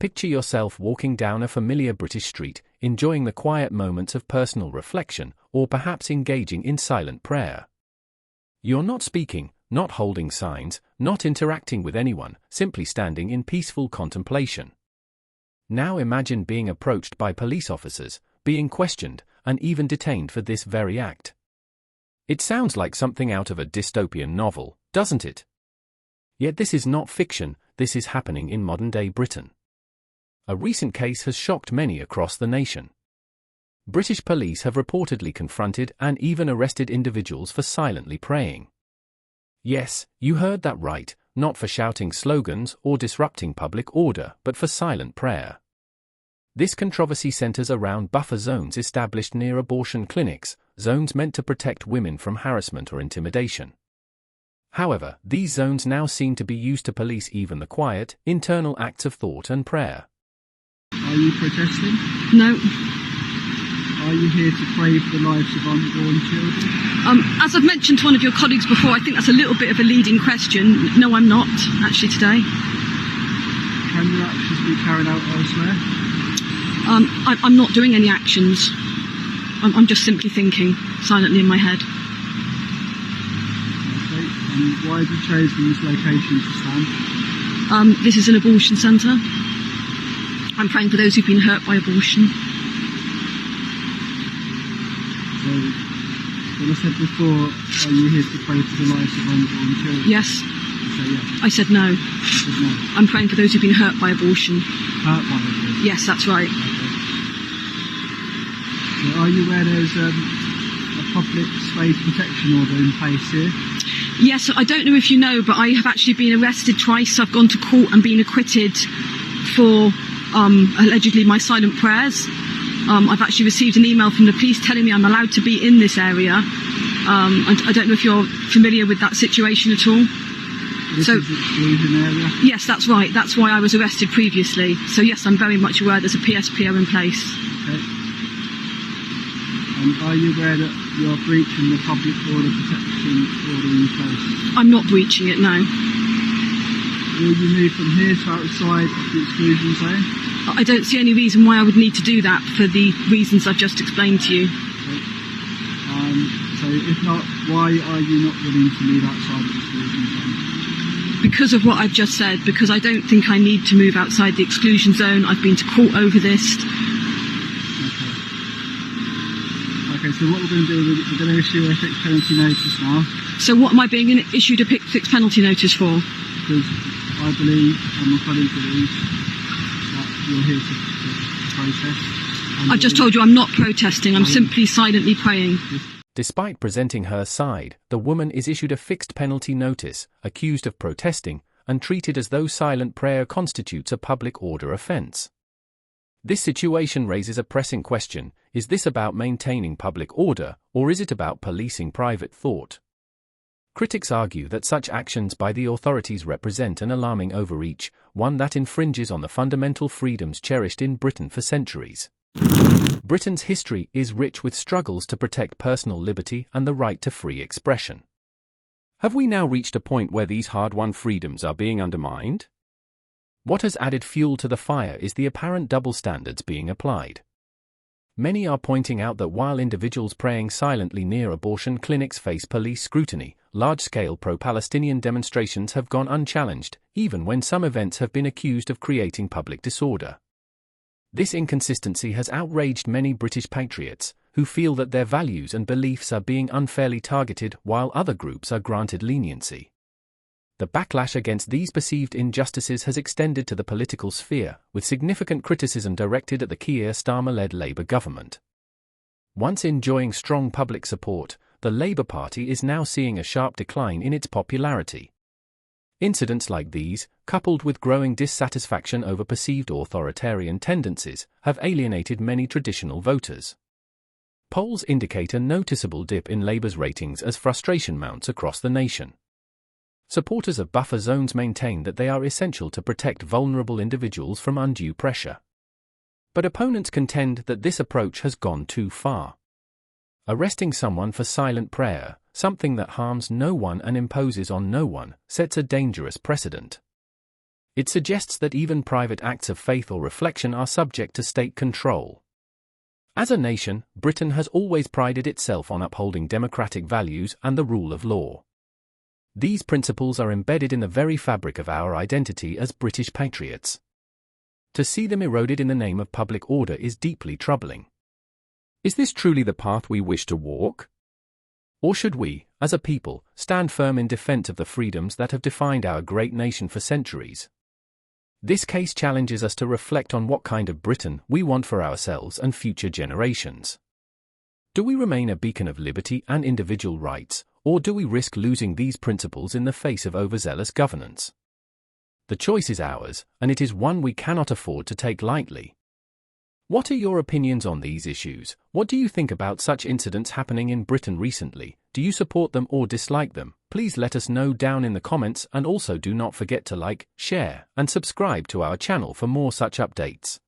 Picture yourself walking down a familiar British street, enjoying the quiet moments of personal reflection, or perhaps engaging in silent prayer. You're not speaking, not holding signs, not interacting with anyone, simply standing in peaceful contemplation. Now imagine being approached by police officers, being questioned, and even detained for this very act. It sounds like something out of a dystopian novel, doesn't it? Yet this is not fiction, this is happening in modern-day Britain. A recent case has shocked many across the nation. British police have reportedly confronted and even arrested individuals for silently praying. Yes, you heard that right, not for shouting slogans or disrupting public order, but for silent prayer. This controversy centers around buffer zones established near abortion clinics, zones meant to protect women from harassment or intimidation. However, these zones now seem to be used to police even the quiet, internal acts of thought and prayer. Are you protesting? No. Are you here to pray for the lives of unborn children? As I've mentioned to one of your colleagues before, I think that's a little bit of a leading question. No, I'm not, actually, today. Can your actions be carried out elsewhere? I'm not doing any actions. I'm just simply thinking silently in my head. Okay, and why have you chosen this location to stand? This is an abortion centre. I'm praying for those who've been hurt by abortion. So, what I said before, are you here to pray for the lives of unborn children? Yes. You say yes. I said no. You said no. I'm praying for those who've been hurt by abortion. Hurt by abortion? Yes, that's right. Okay. So are you aware there's a public space protection order in place here? Yes, I don't know if you know, but I have actually been arrested twice. I've gone to court and been acquitted for allegedly my silent prayers. I've actually received an email from the police telling me I'm allowed to be in this area. I don't know if you're familiar with that situation at all. This is exclusion area? Yes, that's right. That's why I was arrested previously. So yes, I'm very much aware there's a PSPO in place. Okay. And are you aware that you're breaching the public order protection order in place? I'm not breaching it, no. Will you move from here to outside of the exclusion zone? I don't see any reason why I would need to do that for the reasons I've just explained to you. Okay. So if not, why are you not willing to move outside the exclusion zone? Because of what I've just said, because I don't think I need to move outside the exclusion zone. I've been to court over this. Okay, so what we're going to do, we're going to issue a fixed penalty notice now. So what am I being issued a fixed penalty notice for? Because I believe, and my colleague believes, that you're here to protest. I've just told you I'm not protesting, I'm simply silently praying. Despite presenting her side, the woman is issued a fixed penalty notice, accused of protesting, and treated as though silent prayer constitutes a public order offence. This situation raises a pressing question: is this about maintaining public order, or is it about policing private thought? Critics argue that such actions by the authorities represent an alarming overreach, one that infringes on the fundamental freedoms cherished in Britain for centuries. Britain's history is rich with struggles to protect personal liberty and the right to free expression. Have we now reached a point where these hard-won freedoms are being undermined? What has added fuel to the fire is the apparent double standards being applied. Many are pointing out that while individuals praying silently near abortion clinics face police scrutiny, large-scale pro-Palestinian demonstrations have gone unchallenged, even when some events have been accused of creating public disorder. This inconsistency has outraged many British patriots, who feel that their values and beliefs are being unfairly targeted while other groups are granted leniency. The backlash against these perceived injustices has extended to the political sphere, with significant criticism directed at the Keir Starmer-led Labour government. Once enjoying strong public support, the Labour Party is now seeing a sharp decline in its popularity. Incidents like these, coupled with growing dissatisfaction over perceived authoritarian tendencies, have alienated many traditional voters. Polls indicate a noticeable dip in Labour's ratings as frustration mounts across the nation. Supporters of buffer zones maintain that they are essential to protect vulnerable individuals from undue pressure. But opponents contend that this approach has gone too far. Arresting someone for silent prayer, something that harms no one and imposes on no one, sets a dangerous precedent. It suggests that even private acts of faith or reflection are subject to state control. As a nation, Britain has always prided itself on upholding democratic values and the rule of law. These principles are embedded in the very fabric of our identity as British patriots. To see them eroded in the name of public order is deeply troubling. Is this truly the path we wish to walk? Or should we, as a people, stand firm in defense of the freedoms that have defined our great nation for centuries? This case challenges us to reflect on what kind of Britain we want for ourselves and future generations. Do we remain a beacon of liberty and individual rights, or do we risk losing these principles in the face of overzealous governance? The choice is ours, and it is one we cannot afford to take lightly. What are your opinions on these issues? What do you think about such incidents happening in Britain recently? Do you support them or dislike them? Please let us know down in the comments, and also do not forget to like, share, and subscribe to our channel for more such updates.